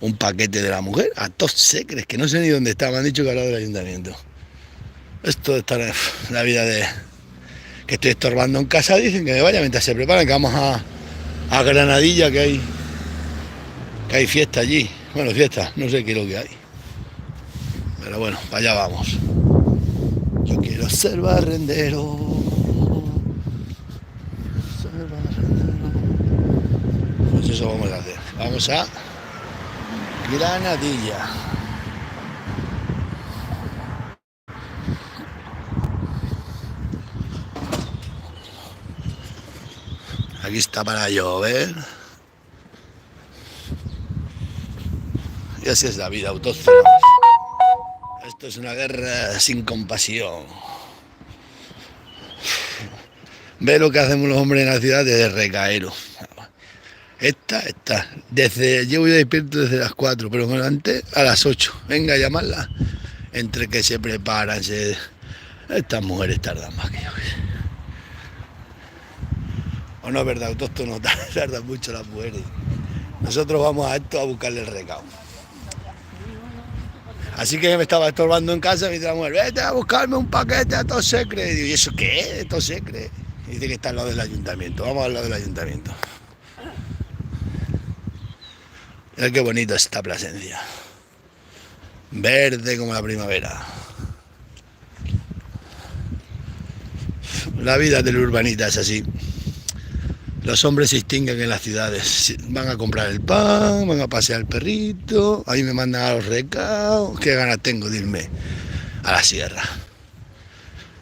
un paquete de la mujer a todos secres, que no sé ni dónde está, me han dicho que hablaba del ayuntamiento. Esto está en la vida de que estoy estorbando en casa, dicen que me vaya mientras se preparan, que vamos a Granadilla, que hay fiesta allí. Bueno, fiesta, no sé qué es lo que hay. Pero bueno, para allá vamos. Yo quiero ser barrendero. Ser barrendero. Pues eso vamos a hacer. Vamos a Granadilla. Aquí está para llover. Y así es la vida, autóctona. Esto es una guerra sin compasión. Ve lo que hacemos los hombres en la ciudad desde recaero. Esta. Llevo yo despierto desde las 4, pero me levanté a las 8. Venga a llamarla. Entre que se preparan, estas mujeres tardan más que yo. O no es verdad, autóctono tardan mucho las mujeres. Nosotros vamos a esto a buscarle el recado. Así que me estaba estorbando en casa y me dice la mujer, vete a buscarme un paquete a todo secre. Y digo, ¿y eso qué es? Todo secre. Y dice que está al lado del ayuntamiento. Vamos al lado del ayuntamiento. Mira qué bonita esta Plasencia. Verde como la primavera. La vida del urbanita es así. Los hombres se extinguen en las ciudades. Van a comprar el pan, van a pasear el perrito, ahí me mandan a los recados. ¿Qué ganas tengo de irme a la sierra?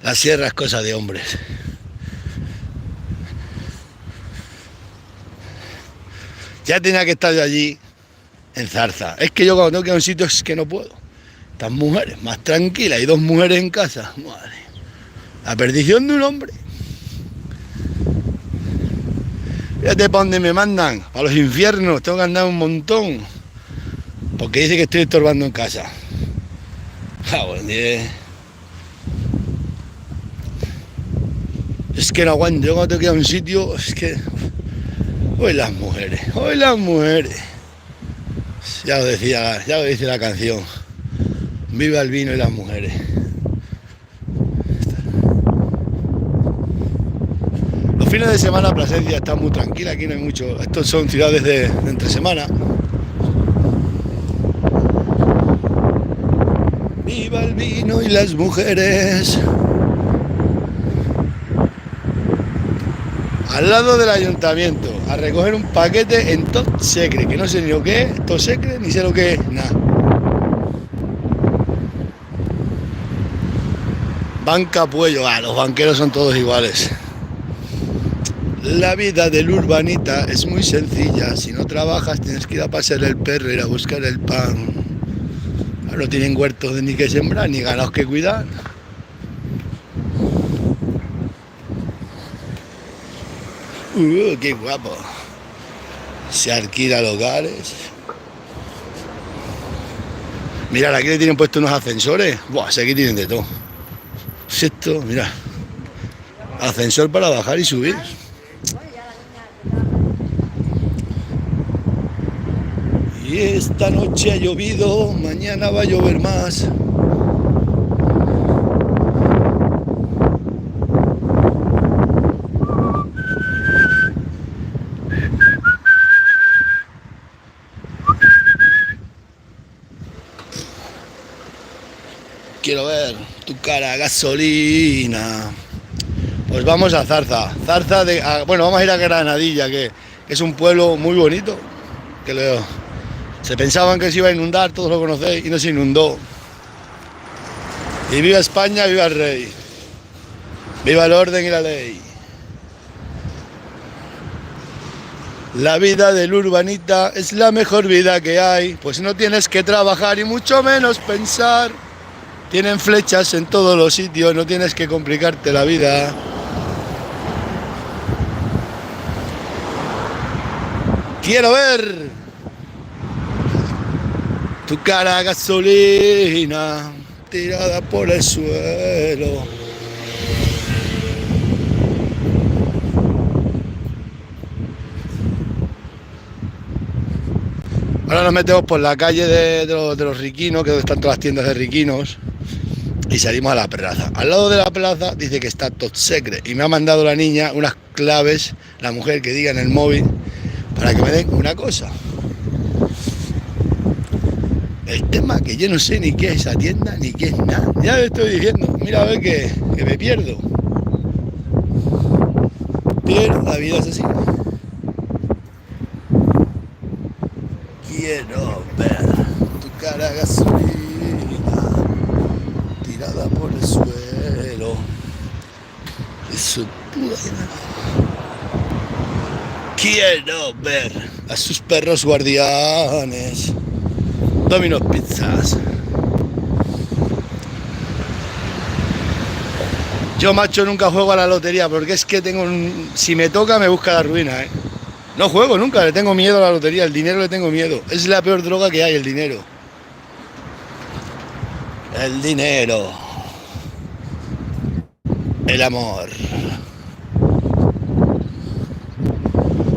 La sierra es cosa de hombres. Ya tenía que estar yo allí en Zarza. Es que yo cuando tengo que ir a un sitio es que no puedo. Estas mujeres, más tranquilas, y 2 mujeres en casa. Madre. La perdición de un hombre. Fíjate para dónde me mandan, para los infiernos, tengo que andar un montón. Porque dice que estoy estorbando en casa. Es que no aguanto, yo cuando tengo que ir a un sitio, es que... Hoy las mujeres. Ya lo dice la canción. Viva el vino y las mujeres. Los fines de semana Plasencia está muy tranquila, aquí no hay mucho. Estos son ciudades de entre semana. Viva el vino y las mujeres. Al lado del ayuntamiento, a recoger un paquete en Tot Secre, que no sé ni lo que es, Tot Secre, ni sé lo que es, nada. Banca Puello, los banqueros son todos iguales. La vida del urbanita es muy sencilla. Si no trabajas tienes que ir a pasear el perro, ir a buscar el pan. No tienen huertos ni que sembrar, ni ganados que cuidar. ¡Qué guapo! Se alquila hogares. Mirad, aquí le tienen puesto unos ascensores. Buah, aquí tienen de todo. Esto, mira. Ascensor para bajar y subir. Y esta noche ha llovido, mañana va a llover más. Quiero ver tu cara, gasolina. Pues vamos a Zarza. Bueno, vamos a ir a Granadilla, que es un pueblo muy bonito. Se pensaban que se iba a inundar, todos lo conocéis, y no se inundó. Y viva España, viva el rey. Viva el orden y la ley. La vida del urbanita es la mejor vida que hay, pues no tienes que trabajar y mucho menos pensar. Tienen flechas en todos los sitios, no tienes que complicarte la vida. Quiero ver tu cara, gasolina tirada por el suelo. Ahora nos metemos por la calle de los riquinos, que es donde están todas las tiendas de riquinos, y salimos a la plaza. Al lado de la plaza dice que está Tot Secret, y me ha mandado la niña unas claves, la mujer, que diga en el móvil, para que me den una cosa. El tema que yo no sé ni qué es esa tienda, ni qué es nada. Ya le estoy diciendo, mira a ver que me pierdo. Pero la vida es así. Quiero ver tu cara gasolina tirada por el suelo. Eso quiero ver a sus perros guardianes. Domino's Pizzas. Yo, macho, nunca juego a la lotería porque es que si me toca me busca la ruina, ¿eh? No juego nunca, le tengo miedo a la lotería, el dinero le tengo miedo. Es la peor droga que hay, el dinero. El dinero. El amor.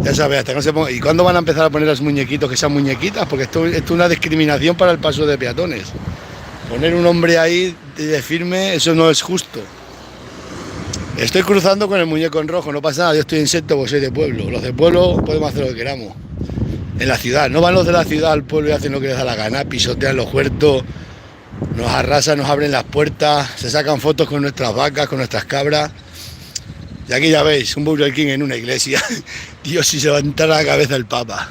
Ya sabes, hasta que no se ponga. ¿Y cuándo van a empezar a poner los muñequitos que sean muñequitas? Porque esto es una discriminación para el paso de peatones. Poner un hombre ahí de firme, eso no es justo. Estoy cruzando con el muñeco en rojo, no pasa nada, yo estoy en secto porque soy de pueblo. Los de pueblo podemos hacer lo que queramos. En la ciudad, no van los de la ciudad al pueblo y hacen lo que les da la gana, pisotean los huertos, nos arrasan, nos abren las puertas, se sacan fotos con nuestras vacas, con nuestras cabras. Y aquí ya veis, un Burger King en una iglesia. Dios, si se levantara la cabeza el Papa.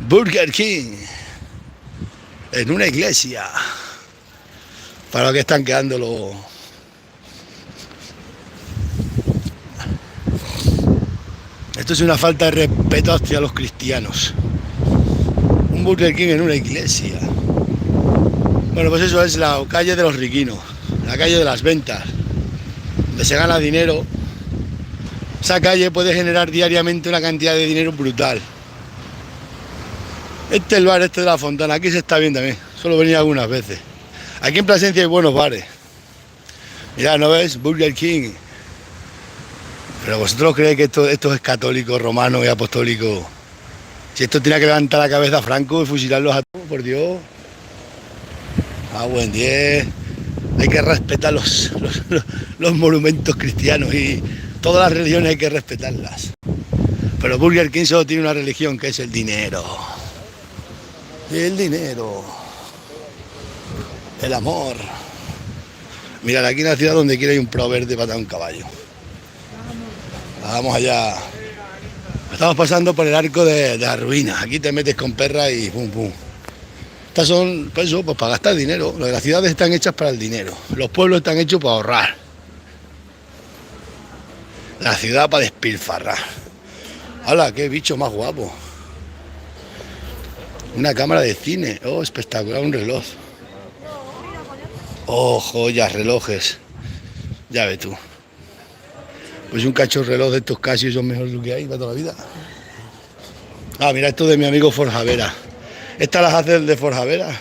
Burger King en una iglesia. Para lo que están quedando los... Esto es una falta de respeto hacia los cristianos. Un Burger King en una iglesia. Bueno, pues eso es la calle de los riquinos, la calle de las ventas, donde se gana dinero. Esa calle puede generar diariamente una cantidad de dinero brutal. Este es el bar, este de la Fontana, aquí se está bien también, solo venía algunas veces. Aquí en Plasencia hay buenos bares. Mirad, ¿no ves? Burger King. Pero vosotros creéis que esto es católico, romano y apostólico. Si esto tiene que levantar la cabeza a Franco y fusilarlos a todos, por Dios. Ah, buen 10. Hay que respetar los monumentos cristianos y todas las religiones hay que respetarlas. Pero Burger King solo tiene una religión, que es el dinero. El dinero. El amor. Mirad, aquí en la ciudad donde quiera hay un prado verde para dar un caballo. Vamos allá. Estamos pasando por el arco de la ruina. Aquí te metes con perra y pum pum. Estas son, pues eso, pues para gastar dinero. Las ciudades están hechas para el dinero. Los pueblos están hechos para ahorrar. La ciudad para despilfarrar. ¡Hala, qué bicho más guapo! Una cámara de cine. Oh, espectacular, un reloj. Oh, joyas, relojes. Ya ves tú. Pues un cacho reloj de estos Casio son mejor lo que hay para toda la vida. Ah, mira, esto de mi amigo Forjavera. Estas las hace el de Forjavera.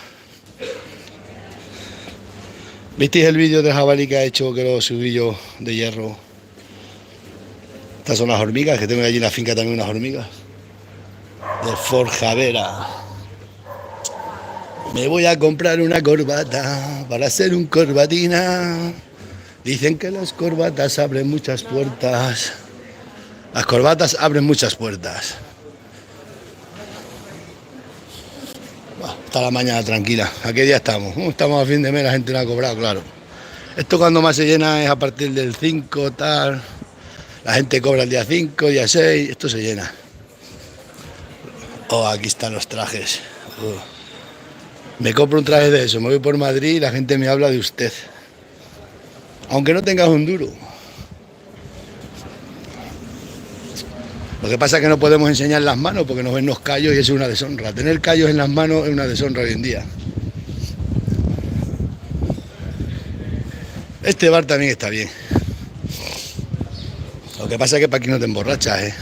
¿Visteis el vídeo de jabalí que ha hecho, que lo subí yo, de hierro? Estas son las hormigas, que tengo allí en la finca también unas hormigas. De Forjavera. Me voy a comprar una corbata para ser un corbatina. Dicen que las corbatas abren muchas puertas. Las corbatas abren muchas puertas. Hasta la mañana tranquila. ¿A qué día estamos? Estamos a fin de mes, la gente no ha cobrado, claro. Esto cuando más se llena es a partir del 5, tal. La gente cobra el día 5, día 6, esto se llena. Oh, aquí están los trajes. Oh. Me compro un traje de eso, me voy por Madrid y la gente me habla de usted. Aunque no tengas un duro. Lo que pasa es que no podemos enseñar las manos porque nos ven los callos y eso es una deshonra. Tener callos en las manos es una deshonra hoy en día. Este bar también está bien. Lo que pasa es que para aquí no te emborrachas, ¿eh?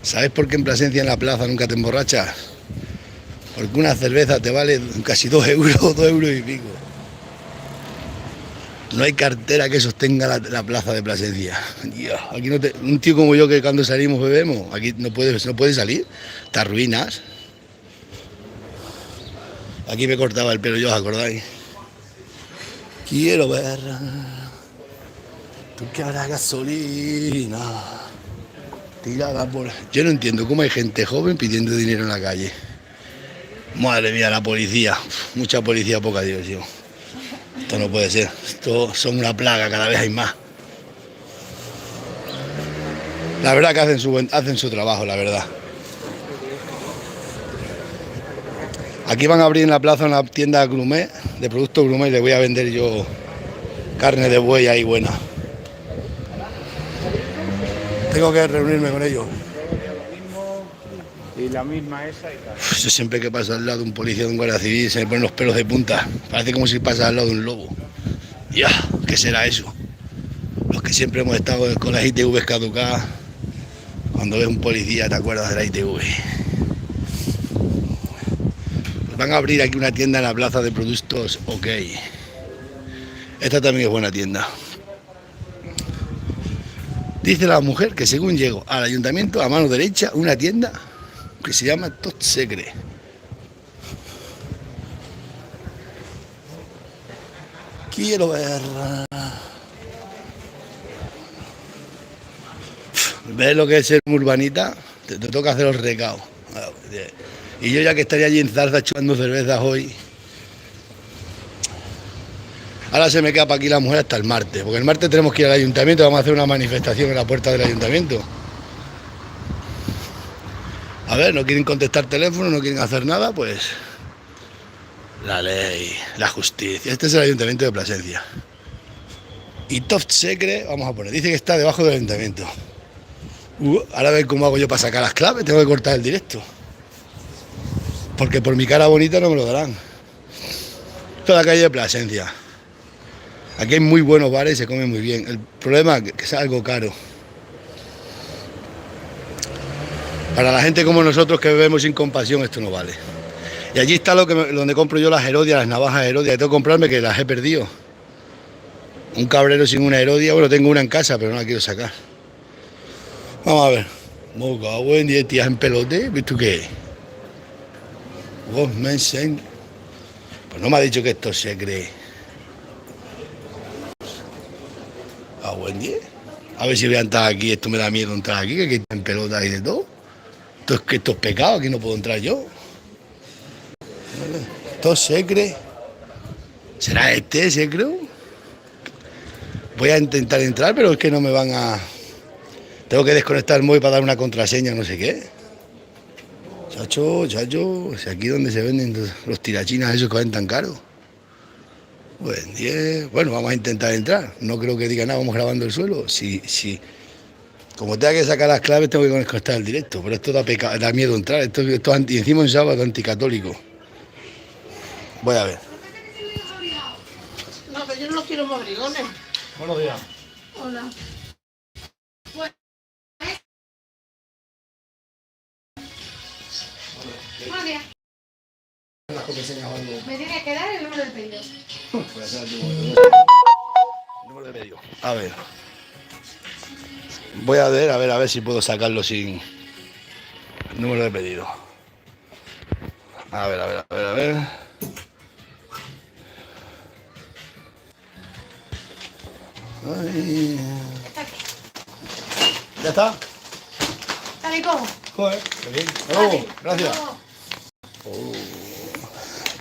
¿Sabes por qué en Plasencia, en la plaza, nunca te emborrachas? Porque una cerveza te vale casi 2 euros, 2 euros y pico. No hay cartera que sostenga la plaza de Plasencia. Dios, aquí no un tío como yo que cuando salimos bebemos, aquí no puede salir, te arruinas. Aquí me cortaba el pelo yo, ¿os acordáis? Quiero ver tu cara gasolina tirada por... Yo no entiendo cómo hay gente joven pidiendo dinero en la calle. Madre mía, la policía. Mucha policía, poca diversión. Esto no puede ser. Esto son una plaga, cada vez hay más. La verdad que hacen su trabajo, la verdad. Aquí van a abrir en la plaza una tienda gourmet, de productos gourmet, y les voy a vender yo carne de buey ahí buena. Tengo que reunirme con ellos. Y la misma esa y tal. Yo siempre que paso al lado de un policía de un guardia civil se me ponen los pelos de punta. Parece como si pasas al lado de un lobo. Ya, ¿qué será eso? Los que siempre hemos estado con las ITVs caducadas, cuando ves un policía te acuerdas de la ITV. Van a abrir aquí una tienda en la plaza de productos OK. Esta también es buena tienda. Dice la mujer que según llego al ayuntamiento, a mano derecha, una tienda que se llama Tot Secret. Quiero ver... ¿Ves lo que es ser urbanita? Te toca hacer los recados. Y yo ya que estaría allí en Zarza chupando cervezas hoy... Ahora se me queda para aquí la mujer hasta el martes, porque el martes tenemos que ir al ayuntamiento, vamos a hacer una manifestación en la puerta del ayuntamiento. A ver, no quieren contestar teléfono, no quieren hacer nada, pues... La ley, la justicia. Este es el ayuntamiento de Plasencia. Y Top Secret, vamos a poner, dice que está debajo del ayuntamiento. Ahora veis cómo hago yo para sacar las claves, tengo que cortar el directo. Porque por mi cara bonita no me lo darán. Esto es la calle de Plasencia. Aquí hay muy buenos bares y se come muy bien. El problema es que es algo caro. Para la gente como nosotros que bebemos sin compasión, esto no vale. Y allí está donde compro yo las Herodias, las navajas Herodias. Tengo que comprarme, que las he perdido. Un cabrero sin una Herodia. Bueno, tengo una en casa, pero no la quiero sacar. Vamos a ver. Moca, buen día, tías en pelote. ¿Visto qué? Vos me enseñas. Pues no me ha dicho que esto se cree. A buen día. A ver si voy a entrar aquí. Esto me da miedo entrar aquí, que aquí en pelota y de todo. Esto es pecado, aquí no puedo entrar yo. Esto se cree. ¿Será este, se creo? Voy a intentar entrar, pero es que no me van a... Tengo que desconectar el móvil para dar una contraseña, no sé qué. Chacho, es aquí donde se venden los tirachinas esos que venden tan caros. Buen día. Bueno, vamos a intentar entrar. No creo que diga nada, vamos grabando el suelo. Sí. Como tenga que sacar las claves, tengo que desconectar el directo. Pero esto da miedo entrar. Esto y encima un sábado anticatólico. Voy a ver. No, pero yo no los quiero mobrigones. Buenos días. Hola. Buenos días. Me tiene que dar el número del pedido. Número de pedido. A ver. Voy a ver si puedo sacarlo sin número de pedido. A ver. Ay. Está aquí. ¿Ya está? Tal y como. Joder, qué bien. Vale. Gracias.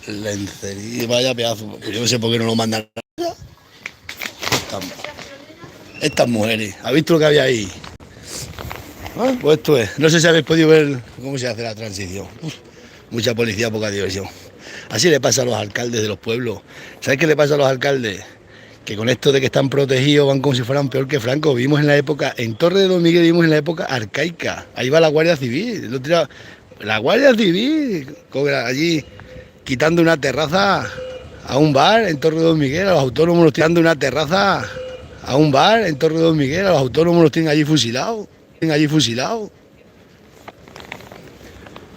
Lencería, vaya pedazo. Yo no sé por qué no lo mandan. Estas mujeres, ¿habéis visto lo que había ahí? Pues esto es. No sé si habéis podido ver cómo se hace la transición. Mucha policía, poca diversión. Así le pasa a los alcaldes de los pueblos. ¿Sabéis qué le pasa a los alcaldes? Que con esto de que están protegidos van como si fueran peor que Franco. Vivimos en la época, en Torre de Don Miguel vivimos en la época arcaica. Ahí va la Guardia Civil. La Guardia Civil, allí quitando una terraza a un bar en Torre de Don Miguel. A los autónomos los tirando una terraza a un bar en Torre de Don Miguel. A los autónomos los tienen allí fusilados.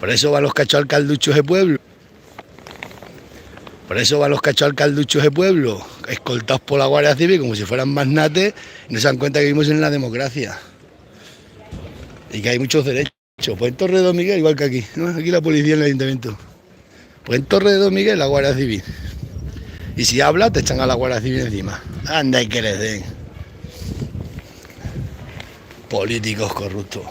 Por eso van los cachos alcalduchos de pueblo. Escoltados por la Guardia Civil como si fueran magnates y no se dan cuenta que vivimos en la democracia. Y que hay muchos derechos. Pues en Torre de Don Miguel igual que aquí, ¿no? Aquí la policía en el ayuntamiento. Pues en Torre de Don Miguel la Guardia Civil. Y si habla, te echan a la Guardia Civil encima. Anda y que les den. Políticos corruptos.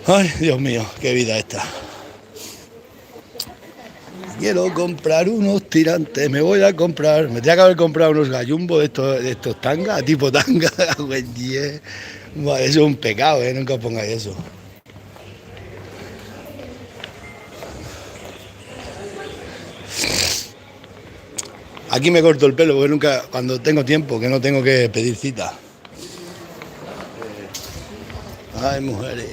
Ay, Dios mío, qué vida esta. Quiero comprar unos tirantes, me voy a comprar. Me tenía que haber comprado unos gallumbos de estos tangas, tipo tanga. Buen día. Eso es un pecado, nunca os pongáis eso. Aquí me corto el pelo porque nunca, cuando tengo tiempo, que no tengo que pedir cita. Ay, mujeres.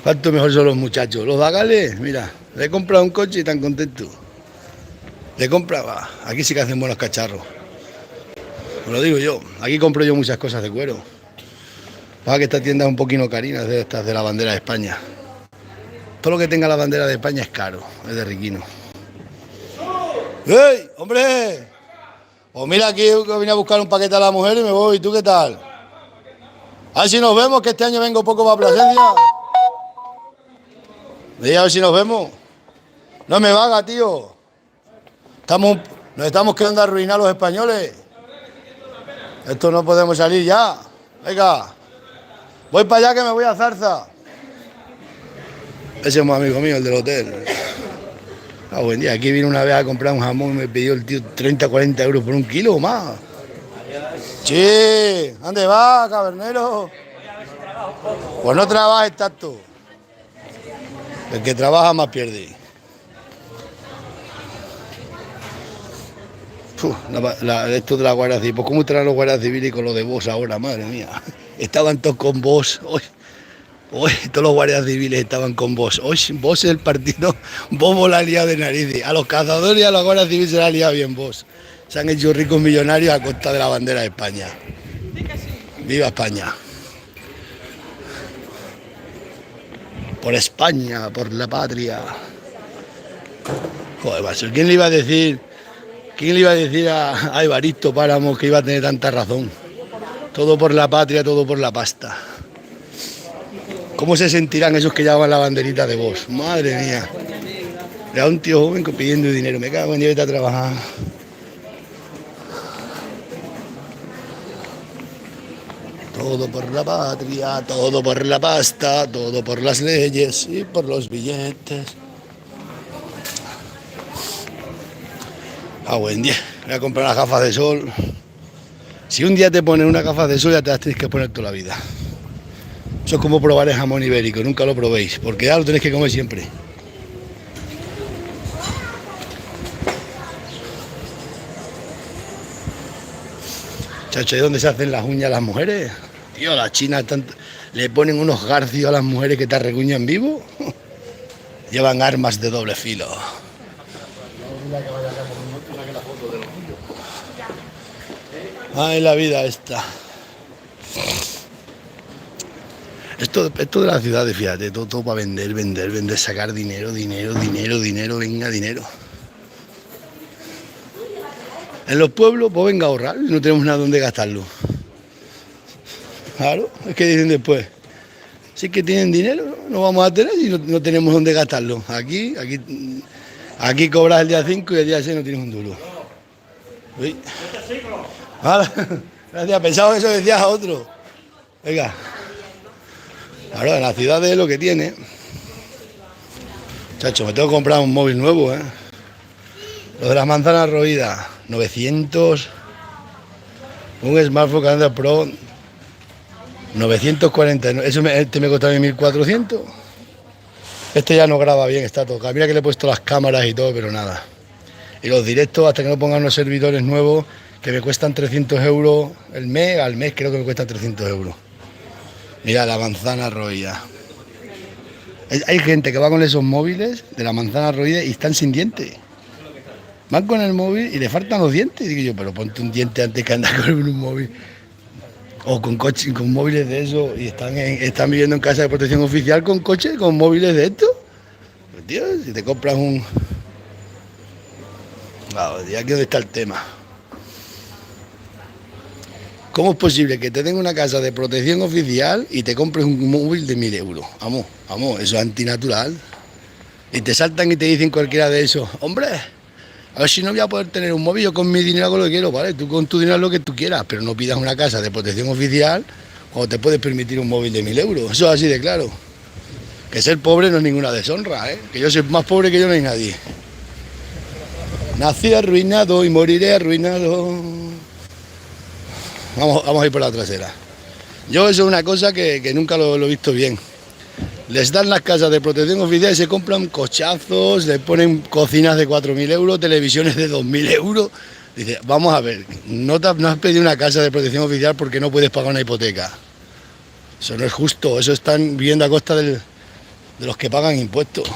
¿Cuánto mejor son los muchachos? Los vagales, mira, le he comprado un coche y tan contento. Le compraba. Aquí sí que hacen buenos cacharros. Os lo digo yo. Aquí compro yo muchas cosas de cuero. Para que esta tienda es un poquito carina, de estas de la bandera de España. Todo lo que tenga la bandera de España es caro, es de riquino. ¡Ey, hombre! Pues mira, aquí que vine a buscar un paquete a la mujer y me voy. ¿Y tú qué tal? A ver si nos vemos, que este año vengo poco para Plasencia. Dí a ver si nos vemos. No me vaga, tío. Nos estamos quedando arruinados los españoles. Esto no podemos salir ya. Venga. Voy para allá que me voy a Zarza. Ese es un amigo mío, el del hotel. Buen día. Aquí vine una vez a comprar un jamón y me pidió el tío 30 40 euros por un kilo o más. Sí, ¿dónde vas, cabernero? Pues no trabajes tanto. El que trabaja más pierde. Esto de la Guardia Civil. Pues ¿cómo estarán los guardias civiles con lo de vos ahora? Madre mía. Estaban todos con vos. Hoy todos los guardias civiles estaban con vos. Hoy vos es el partido. Vos la ha liado de narices. A los cazadores y a los guardias civiles se la ha liado bien vos. Se han hecho ricos millonarios a costa de la bandera de España. ¡Viva España! Por España, por la patria. Joder, macho, ¿quién le iba a decir a Evaristo Páramo que iba a tener tanta razón? Todo por la patria, todo por la pasta. ¿Cómo se sentirán esos que llevaban la banderita de vos? Madre mía. Era un tío joven pidiendo dinero. Me cago en Dios, vete a trabajar. Todo por la patria, todo por la pasta, todo por las leyes y por los billetes. Buen día. Voy a comprar las gafas de sol. Si un día te pones unas gafas de sol, ya te las tienes que poner toda la vida. Eso es como probar el jamón ibérico, nunca lo probéis, porque ya lo tenéis que comer siempre. Chacho, ¿y dónde se hacen las uñas las mujeres? Tío, las chinas le ponen unos garcios a las mujeres que te arreguñan vivo. Llevan armas de doble filo. Ay, la vida esta. Esto de las ciudades, fíjate, todo para vender, sacar dinero, venga, dinero. En los pueblos, pues venga a ahorrar, no tenemos nada donde gastarlo. Claro, es que dicen después, si es que tienen dinero, no vamos a tener y no tenemos donde gastarlo. Aquí cobras el día 5 y el día 6 no tienes un duro. Uy. Gracias, pensaba que eso decías a otro. Venga. Claro, en la ciudad es lo que tiene. Chacho, me tengo que comprar un móvil nuevo, ¿eh? Lo de las manzanas roídas, 900. Un smartphone Canada Pro, 949. Este me costaba 1400. Este ya no graba bien, está tocado. Mira que le he puesto las cámaras y todo, pero nada. Y los directos, hasta que no pongan unos servidores nuevos, que me cuestan 300 euros el mes, al mes creo que me cuestan 300 euros. Mira, la manzana roída. Hay gente que va con esos móviles de la manzana roída y están sin dientes. Van con el móvil y le faltan los dientes. Y digo yo, pero ponte un diente antes que andar con un móvil. O con coches, con móviles de eso. Y están viviendo en casa de protección oficial con coches, con móviles de esto. Pues tío, si te compras un... Aquí donde está el tema. ¿Cómo es posible que te den una casa de protección oficial y te compres un móvil de 1000 euros? Vamos, eso es antinatural. Y te saltan y te dicen cualquiera de esos, hombre, a ver si no voy a poder tener un móvil, yo con mi dinero hago lo que quiero, ¿vale? Tú con tu dinero haz lo que tú quieras, pero no pidas una casa de protección oficial cuando te puedes permitir un móvil de 1000 euros. Eso es así de claro. Que ser pobre no es ninguna deshonra, ¿eh? Que yo soy más pobre que yo no hay nadie. Nací arruinado y moriré arruinado. Vamos a ir por la trasera. Yo eso es una cosa que nunca lo he visto bien. Les dan las casas de protección oficial y se compran cochazos, le ponen cocinas de 4000 euros, televisiones de 2000 euros. Dice, vamos a ver, no has pedido una casa de protección oficial porque no puedes pagar una hipoteca. Eso no es justo, eso están viviendo a costa de los que pagan impuestos.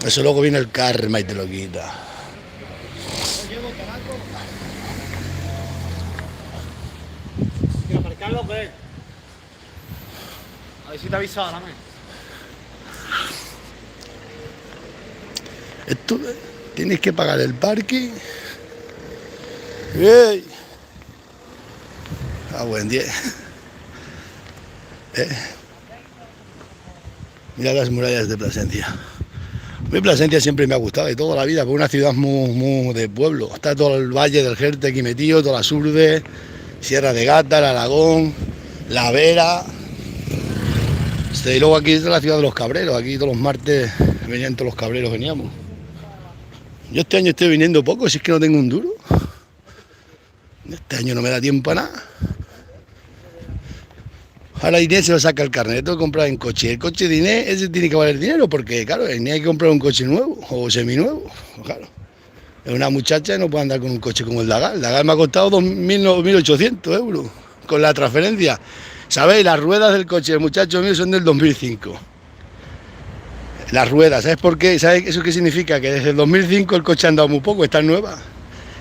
Eso luego viene el karma y te lo quita. ¿Quiero aparcarlo o qué? A ver si te avisaba, dame. Esto, tienes que pagar el parking. ¡Ey! Ah, buen día. Mira las murallas de Plasencia. A mí Plasencia siempre me ha gustado, de toda la vida, porque es una ciudad muy de pueblo. Está todo el valle del Jerte aquí metido, todas las Urdes, Sierra de Gata, el Aragón, La Vera. Y luego aquí es la ciudad de los cabreros, aquí todos los martes venían todos los cabreros, veníamos. Yo este año estoy viniendo poco, si es que no tengo un duro. Este año no me da tiempo a nada. Ahora Inés se lo saca el carnet, tengo que comprar en coche. El coche de Inés, ese tiene que valer dinero, porque claro, Inés hay que comprar un coche nuevo o seminuevo. Claro. Es una muchacha y no puede andar con un coche como el Dagal. El Dagal me ha costado 2.800 euros con la transferencia. ¿Sabéis? Las ruedas del coche del muchacho mío son del 2005. Las ruedas, ¿sabes por qué? ¿Sabes eso qué significa? Que desde el 2005 el coche ha andado muy poco, está nueva.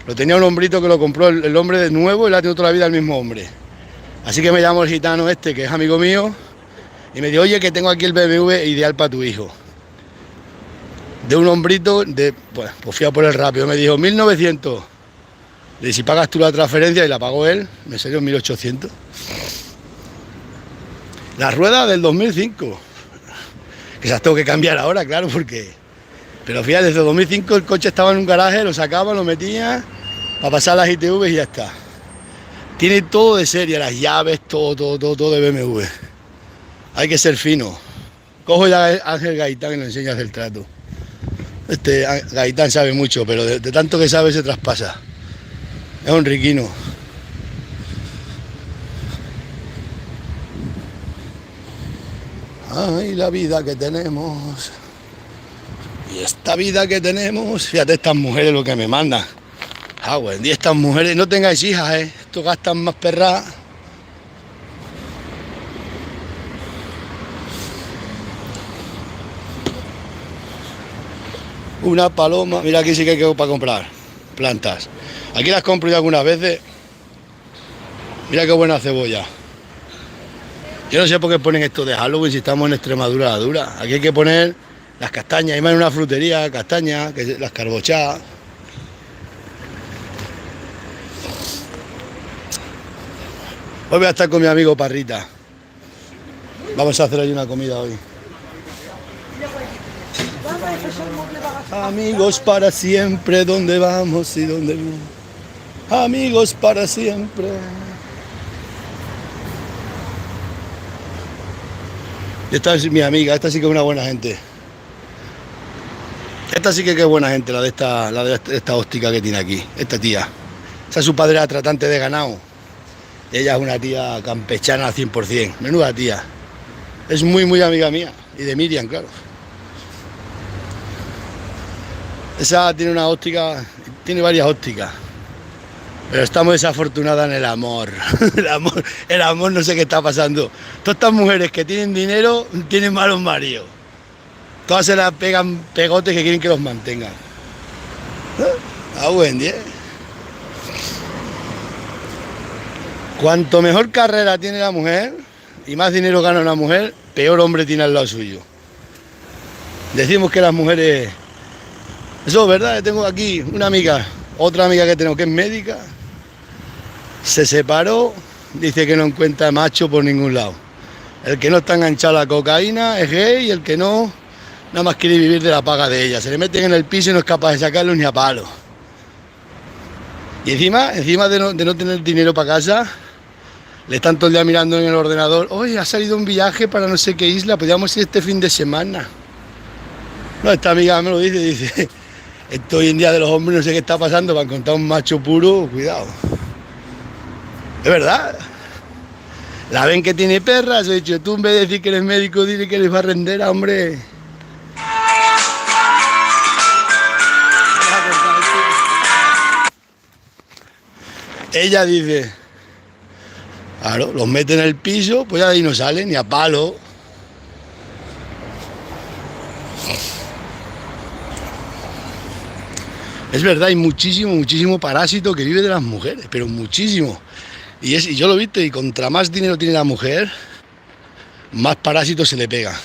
Lo tenía un hombrito que lo compró el hombre de nuevo y la ha tenido toda la vida el mismo hombre. Así que me llamo el gitano este, que es amigo mío, y me dijo, oye, que tengo aquí el BMW ideal para tu hijo. De un hombrito, pues fui a por el rápido, me dijo 1900. Le dije, si pagas tú la transferencia, y la pagó él, me salió 1800. Las ruedas del 2005, que se las tengo que cambiar ahora, claro, porque... Pero fíjate, desde el 2005 el coche estaba en un garaje, lo sacaba, lo metía, para pasar las ITV y ya está. Tiene todo de serie, las llaves, todo de BMW. Hay que ser fino. Cojo ya a Ángel Gaitán y le enseño a hacer el trato. Este Gaitán sabe mucho, pero de tanto que sabe se traspasa. Es un riquino. Ay, la vida que tenemos. Y esta vida que tenemos. Fíjate estas mujeres lo que me mandan. Ah, buen día, estas mujeres, no tengáis hijas, estos gastan más perras. Una paloma, mira aquí sí que hay que para comprar plantas. Aquí las compro yo algunas veces. Mira qué buena cebolla. Yo no sé por qué ponen esto de Halloween si estamos en Extremadura la dura. Aquí hay que poner las castañas, hay más en una frutería, castañas, las carbochadas. Hoy voy a estar con mi amigo Parrita. Vamos a hacer ahí una comida hoy. Amigos para siempre, ¿dónde vamos y dónde no? Amigos para siempre. Esta es mi amiga, esta sí que es una buena gente. Esta sí que es buena gente, la de esta óptica que tiene aquí, esta tía. Esa es su padre, era tratante de ganado. Ella es una tía campechana al 100%, menuda tía. Es muy amiga mía, y de Miriam, claro. Esa tiene una óptica, tiene varias ópticas. Pero estamos desafortunadas en el amor. El amor no sé qué está pasando. Todas estas mujeres que tienen dinero tienen malos maridos. Todas se las pegan pegotes que quieren que los mantengan. Buen día. Cuanto mejor carrera tiene la mujer y más dinero gana una mujer, peor hombre tiene al lado suyo. Decimos que las mujeres... Eso es verdad, tengo aquí una amiga, otra amiga que tengo que es médica. Se separó, dice que no encuentra macho por ningún lado. El que no está enganchado a la cocaína es gay y el que no Nada más quiere vivir de la paga de ella. Se le meten en el piso y no es capaz de sacarlo ni a palo. Y encima de no tener dinero para casa, le están todo el día mirando en el ordenador. Oye, ha salido un viaje para no sé qué isla, podríamos ir este fin de semana. No, esta amiga me lo dice, esto hoy en día de los hombres no sé qué está pasando, para encontrar un macho puro, cuidado. Es verdad. La ven que tiene perras, he dicho, tú en vez de decir que eres médico, dile que eres barrendera, hombre. Ella dice, claro, los mete en el piso, pues ahí no salen ni a palo. Es verdad, hay muchísimo parásito que vive de las mujeres, pero muchísimo. Y yo lo he visto, y contra más dinero tiene la mujer, más parásitos se le pega.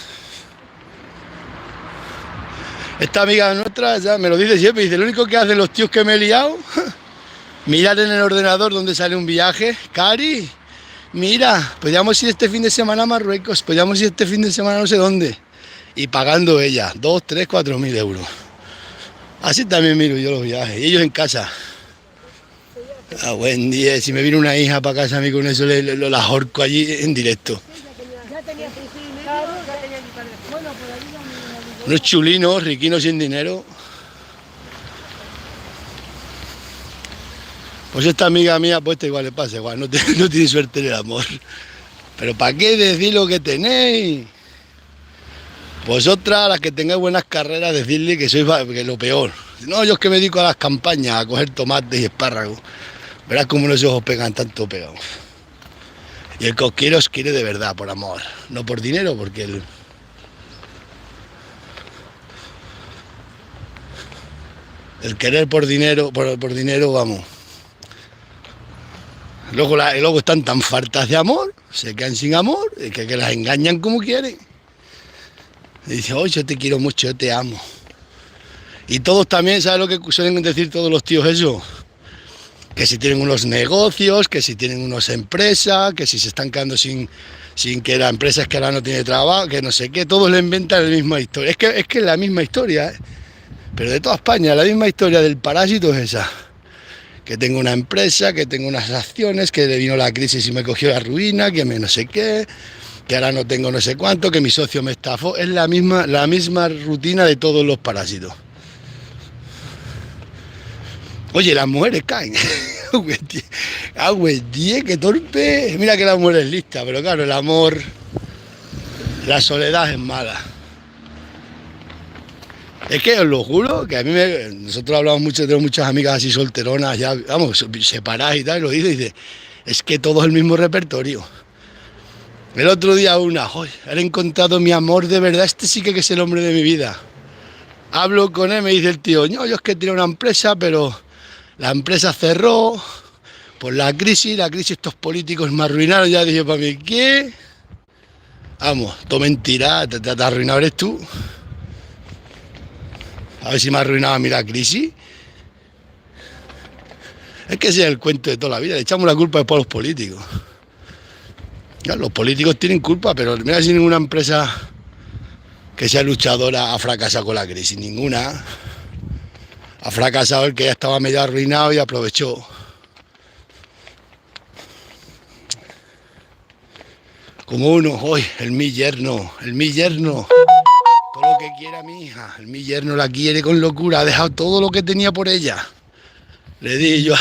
Esta amiga nuestra ya me lo dice siempre, dice, lo único que hacen los tíos que me he liado, mirar en el ordenador donde sale un viaje. Cari, mira, podríamos ir este fin de semana a Marruecos, podríamos ir este fin de semana no sé dónde. Y pagando ella, 2, 3, 4 mil euros. Así también miro yo los viajes, y ellos en casa. Buen día, si me viene una hija para casa a mí con eso, la ahorco allí en directo. Unos chulinos, riquinos sin dinero. Pues esta amiga mía, pues igual le pasa, igual, no tiene suerte en el amor. Pero ¿para qué decir lo que tenéis? Vosotras, las que tengáis buenas carreras, decirle que sois que lo peor. No, yo es que me dedico a las campañas, a coger tomates y espárragos. Verás cómo los ojos pegan tanto pegados. Y el que os quiere de verdad, por amor. No por dinero, porque el querer por dinero, por dinero, vamos. Luego están tan fartas de amor, se quedan sin amor, que las engañan como quieren. Y dice, oh, yo te quiero mucho, yo te amo. Y todos también, ¿sabes lo que suelen decir todos los tíos eso? Que si tienen unos negocios, que si tienen unas empresas, que si se están quedando sin que la empresa es que ahora no tiene trabajo, que no sé qué, todos le inventan la misma historia. Es que es la misma historia, ¿eh? Pero de toda España, la misma historia del parásito es esa. Que tengo una empresa, que tengo unas acciones, que le vino la crisis y me cogió la ruina, que me no sé qué, que ahora no tengo no sé cuánto, que mi socio me estafó. Es la misma rutina de todos los parásitos. Oye, las mujeres caen. Qué torpe. Mira que la mujer es lista, pero claro, el amor, la soledad es mala. Es que os lo juro, que a mí nosotros hablamos mucho, tenemos muchas amigas así solteronas, ya, vamos, separadas y tal, y lo dice, es que todo es el mismo repertorio. El otro día he encontrado mi amor de verdad, este sí que es el hombre de mi vida. Hablo con él, me dice el tío, no, yo es que tenía una empresa, pero la empresa cerró por la crisis, estos políticos me arruinaron, ya dije para mí, ¿qué? Vamos, todo mentira, te has arruinado eres tú. A ver si me ha arruinado a mí la crisis. Es que ese es el cuento de toda la vida, le echamos la culpa después a los políticos. Ya, los políticos tienen culpa, pero mira si ninguna empresa que sea luchadora ha fracasado con la crisis, ninguna. Ha fracasado el que ya estaba medio arruinado y aprovechó. Como uno, hoy, mi yerno. Todo lo que quiera mi hija, mi yerno la quiere con locura, ha dejado todo lo que tenía por ella. Le di yo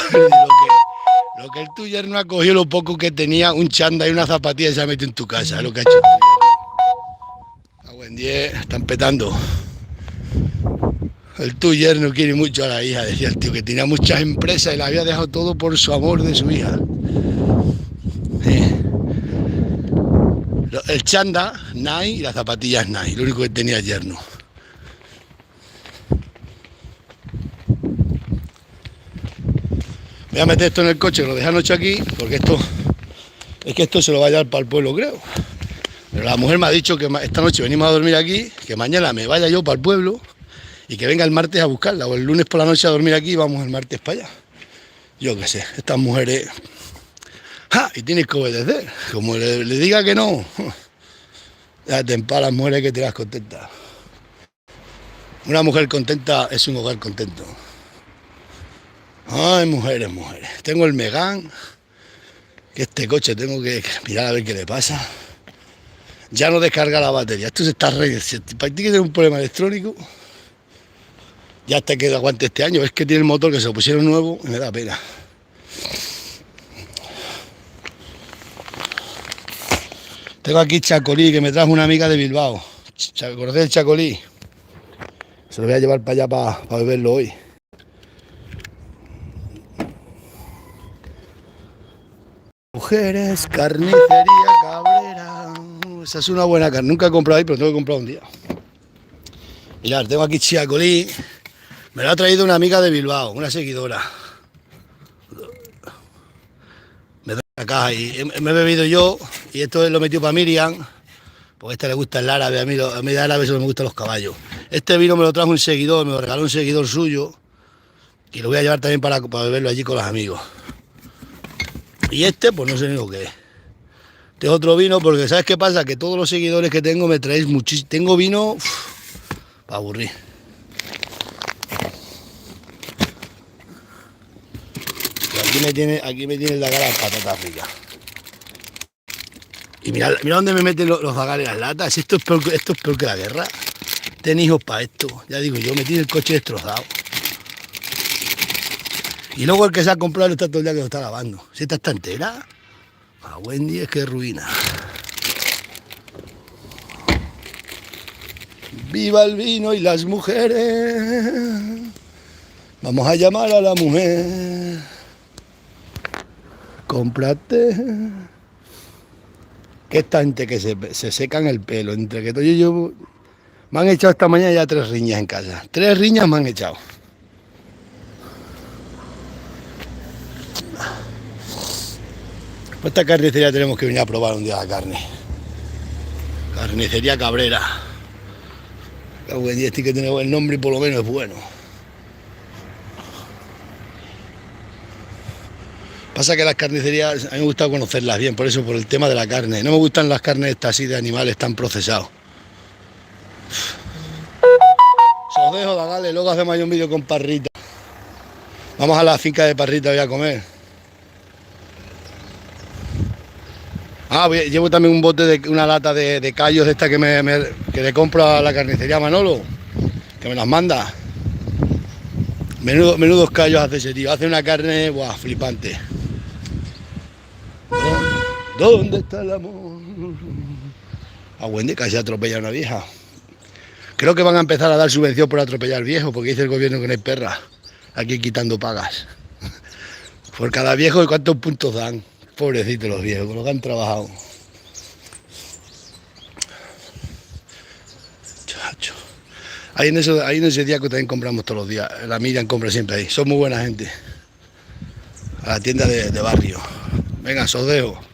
lo que el tu yerno ha cogido, lo poco que tenía, un chándal y una zapatilla y se ha metido en tu casa, es lo que ha hecho el tu yerno. A buen día, están petando. El tu yerno quiere mucho a la hija, decía el tío, que tenía muchas empresas y la había dejado todo por su amor de su hija. El chándal, Nike, y las zapatillas Nike, lo único que tenía el yerno. Voy a meter esto en el coche, que lo dejé anoche aquí, porque esto se lo va a llevar para el pueblo, creo. Pero la mujer me ha dicho que esta noche venimos a dormir aquí, que mañana me vaya yo para el pueblo y que venga el martes a buscarla, o el lunes por la noche a dormir aquí y vamos el martes para allá. Yo qué sé, estas mujeres... ¡Ja! Y tienes que obedecer, como le diga que no. Ya te empalas, mujeres, que te las contentas. Una mujer contenta es un hogar contento. Ay, mujeres, mujeres. Tengo el Megane, que este coche tengo que mirar a ver qué le pasa. Ya no descarga la batería. Esto se está para ti que tiene un problema electrónico. Ya hasta que aguante este año. Es que tiene el motor que se lo pusieron nuevo y me da pena. Tengo aquí chacolí que me trajo una amiga de Bilbao. ¿Conocéis el chacolí? Se lo voy a llevar para allá para beberlo hoy. Mujeres, carnicería Cabrera. Esa es una buena carne. Nunca he comprado ahí, pero tengo que comprar un día. Mirad, tengo aquí chiacolí. Me lo ha traído una amiga de Bilbao, una seguidora. Me da la caja y me he bebido yo. Y esto lo metió para Miriam. Porque a esta le gusta el árabe. A mí de árabe solo me gustan los caballos. Este vino me lo trajo un seguidor, me lo regaló un seguidor suyo. Y lo voy a llevar también para beberlo allí con los amigos. Y este, pues no sé ni lo que es. Este es otro vino, porque ¿sabes qué pasa? Que todos los seguidores que tengo me traéis muchísimo. Tengo vino para aburrir. Y aquí me tiene la cara de patata fritas. Y mira dónde me meten los bagales las latas. Esto es peor que la guerra. Tenéis hijos para esto. Ya digo yo, me tiene el coche destrozado. Y luego el que se ha comprado está todo el día que lo está lavando. Si esta está entera, a buen día es que ruina. ¡Viva el vino y las mujeres! Vamos a llamar a la mujer. Cómprate. Que esta gente que se secan el pelo. Entre que todo yo me han echado esta mañana ya 3 riñas en casa. 3 riñas me han echado. Pues esta carnicería tenemos que venir a probar un día la carne. Carnicería Cabrera. Buen día, este que tiene buen nombre y por lo menos es bueno. Pasa que las carnicerías, a mí me gusta conocerlas bien, por eso, por el tema de la carne. No me gustan las carnes estas así de animales tan procesados. Os dejo, dale, luego hacemos ahí un vídeo con Parrita. Vamos a la finca de Parrita, voy a comer. Llevo también un bote de una lata de callos de esta que le compro a la carnicería Manolo, que me las manda. Menudos callos hace ese tío, hace una carne, buah, flipante. ¿Dónde está el amor? A Wendy casi atropella a una vieja. Creo que van a empezar a dar subvención por atropellar viejo, porque dice el gobierno que no hay perra. Aquí quitando pagas. Por cada viejo, ¿y cuántos puntos dan? Pobrecitos los viejos, con lo que han trabajado. Chacho. Ahí en ese día que también compramos todos los días. La Miriam compra siempre ahí. Son muy buena gente. A la tienda de barrio. Venga, os dejo.